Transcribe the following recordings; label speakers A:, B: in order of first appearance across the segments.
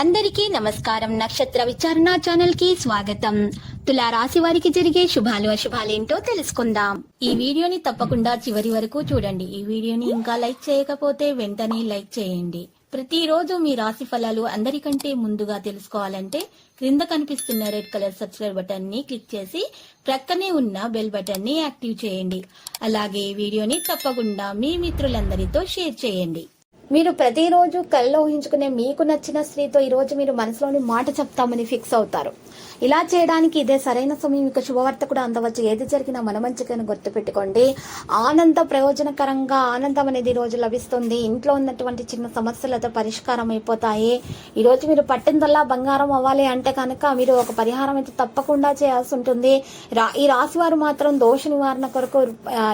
A: అందరికీ నమస్కారం. నక్షత్ర విచారణ ఛానల్ కి స్వాగతం. తులా రాశి వారికి జరిగే శుభాలు అశుభాలేంటో తెలుసుకుందాం. ఈ వీడియోని తప్పకుండా చివరి వరకు చూడండి. ఈ వీడియోని ఇంకా లైక్ చేయకపోతే వెంటనే లైక్ చేయండి. ప్రతిరోజు మీ రాశి ఫలాలు అందరికంటే ముందుగా తెలుసుకోవాలంటే క్రింద కనిపిస్తున్న రెడ్ కలర్ సబ్స్క్రైబ్ బటన్ ని క్లిక్ చేసి ప్రక్కనే ఉన్న బెల్ బటన్ ని యాక్టివ్ చేయండి. అలాగే ఈ వీడియోని తప్పకుండా మీ మిత్రులందరితో షేర్ చేయండి. మీరు ప్రతిరోజు కల్లో ఊహించుకునే మీకు నచ్చిన స్త్రీతో ఈరోజు మీరు మనసులోని మాట చెప్తామని ఫిక్స్ అవుతారు. ఇలా చేయడానికి ఇదే సరైన సమయం. ఇక శుభవార్త కూడా అందవచ్చు. ఏది జరిగినా మన మంచిగానే గుర్తుపెట్టుకోండి. ఆనంద ప్రయోజనకరంగా ఆనందం అనేది రోజు లభిస్తుంది. ఇంట్లో ఉన్నటువంటి చిన్న సమస్యలతో పరిష్కారం అయిపోతాయి. ఈరోజు మీరు పట్టిందల్లా బంగారం అవ్వాలి అంటే కనుక మీరు ఒక పరిహారం అయితే తప్పకుండా చేయాల్సి ఉంటుంది. ఈ రాశి వారు మాత్రం దోష నివారణ కొరకు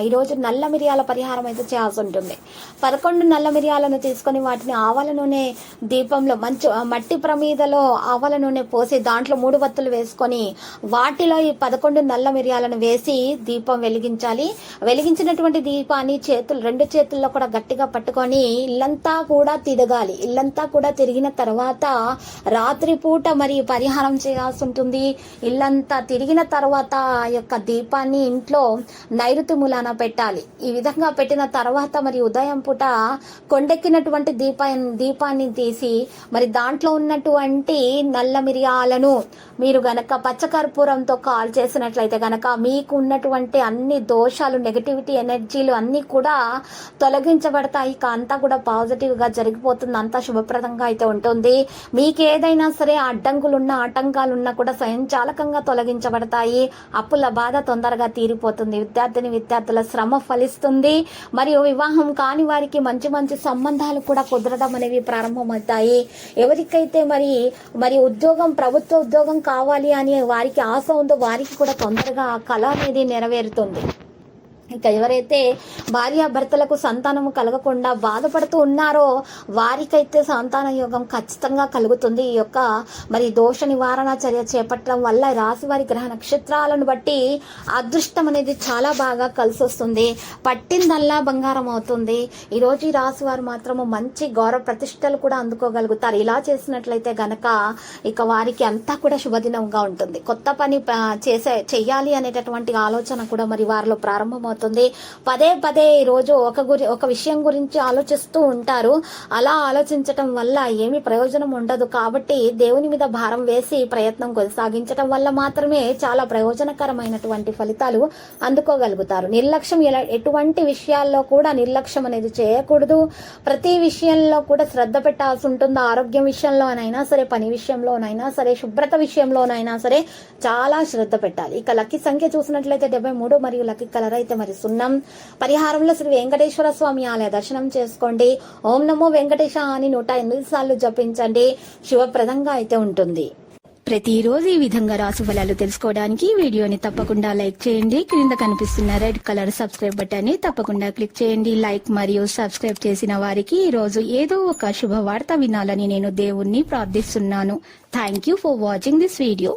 A: ఈరోజు నల్ల మిరియాల పరిహారం అయితే చేయాల్సి ఉంటుంది. 11 నల్ల మిరియాలను తీసుకొని వాటిని ఆవాల నూనె దీపంలో మంచి మట్టి ప్రమీదలో ఆవాల నూనె పోసి దాంట్లో 3 వత్తులు వేసుకొని వాటిలో ఈ 11 నల్ల మిరియాలను వేసి దీపం వెలిగించాలి. వెలిగించినటువంటి దీపాన్ని రెండు చేతుల్లో కూడా గట్టిగా పట్టుకొని ఇల్లంతా కూడా తిరగాలి. ఇల్లంతా కూడా తిరిగిన తర్వాత రాత్రిపూట మరి పరిహారం చేయాల్సి ఉంటుంది. ఇల్లంతా తిరిగిన తర్వాత ఆ యొక్క దీపాన్ని ఇంట్లో నైరుతి మూలాన పెట్టాలి. ఈ విధంగా పెట్టిన తర్వాత మరి ఉదయం పూట కొండెక్కినటువంటి దీపాన్ని తీసి మరి దాంట్లో ఉన్నటువంటి నల్ల మిరియాలను మీరు గనక పచ్చకర్పూరంతో కాల్ చేసినట్లయితే గనక మీకు ఉన్నటువంటి అన్ని దోషాలు, నెగటివిటీ ఎనర్జీలు అన్ని కూడా తొలగించబడతాయి. అంతా కూడా పాజిటివ్ గా జరిగిపోతుంది. అంతా శుభప్రదంగా అయితే ఉంటుంది. మీకు ఏదైనా సరే అడ్డంకులున్నా ఆటంకాలున్నా కూడా స్వయంచాలకంగా తొలగించబడతాయి. అప్పుల బాధ తొందరగా తీరిపోతుంది. విద్యార్థుల శ్రమ ఫలిస్తుంది. మరియు వివాహం కాని వారికి మంచి మంచి సంబంధాలు కూడా కుదరడం అనేవి ప్రారంభమవుతాయి. ఎవరికైతే మరి ఉద్యోగం, ప్రభుత్వ ఉద్యోగం కావాలి అని వారికి ఆశ ఉందో వారికి కూడా తొందరగా ఆ కళ అనేది నెరవేరుతుంది. ఇక ఎవరైతే భార్యాభర్తలకు సంతానము కలగకుండా బాధపడుతూ ఉన్నారో వారికైతే సంతాన యోగం ఖచ్చితంగా కలుగుతుంది. ఈ యొక్క మరి దోష నివారణ చర్య చేపట్టడం వల్ల రాశి వారి గ్రహ నక్షత్రాలను బట్టి అదృష్టం అనేది చాలా బాగా కలిసి వస్తుంది. పట్టిందల్లా బంగారం అవుతుంది. ఈరోజు ఈ రాశి వారు మాత్రము మంచి గౌరవ ప్రతిష్టలు కూడా అందుకోగలుగుతారు. ఇలా చేసినట్లయితే గనక ఇక వారికి అంతా కూడా శుభదినంగా ఉంటుంది. కొత్త పని చెయ్యాలి అనేటటువంటి ఆలోచన కూడా మరి వారిలో ప్రారంభమవుతుంది. పదే ఈ రోజు ఒక విషయం గురించి ఆలోచిస్తూ ఉంటారు. అలా ఆలోచించటం వల్ల ఏమి ప్రయోజనం ఉండదు. కాబట్టి దేవుని మీద భారం వేసి ప్రయత్నం కొనసాగించటం వల్ల మాత్రమే చాలా ప్రయోజనకరమైనటువంటి ఫలితాలు అందుకోగలుగుతారు. నిర్లక్ష్యం ఎటువంటి విషయాల్లో కూడా నిర్లక్ష్యం అనేది చేయకూడదు. ప్రతి విషయంలో కూడా శ్రద్ధ పెట్టాల్సి ఉంటుంది. ఆరోగ్యం విషయంలోనైనా సరే, పని విషయంలోనైనా సరే, శుభ్రత విషయంలోనైనా సరే చాలా శ్రద్ధ పెట్టాలి. ఇక లక్కీ సంఖ్య చూసినట్లయితే 73 మరియు లక్కీ కలర్ అయితే మరి సున్నం. పరిహారంలో శ్రీ వెంకటేశ్వర స్వామి ఆలయ దర్శనం చేసుకోండి. ఓం నమో వెంకటేశ అని 108 సార్లు జపించండి. శుభప్రదంగా అయితే ఉంటుంది. ప్రతిరోజు ఈ విధంగా రాశి ఫలాలు తెలుసుకోవడానికి వీడియోని తప్పకుండా లైక్ చేయండి. క్రింద కనిపిస్తున్న రెడ్ కలర్ సబ్స్క్రైబ్ బటన్ ని తప్పకుండా క్లిక్ చేయండి. లైక్ మరియు సబ్స్క్రైబ్ చేసిన వారికి ఈ రోజు ఏదో ఒక శుభవార్త వినాలని నేను దేవుణ్ణి ప్రార్థిస్తున్నాను. Thank you for watching this video.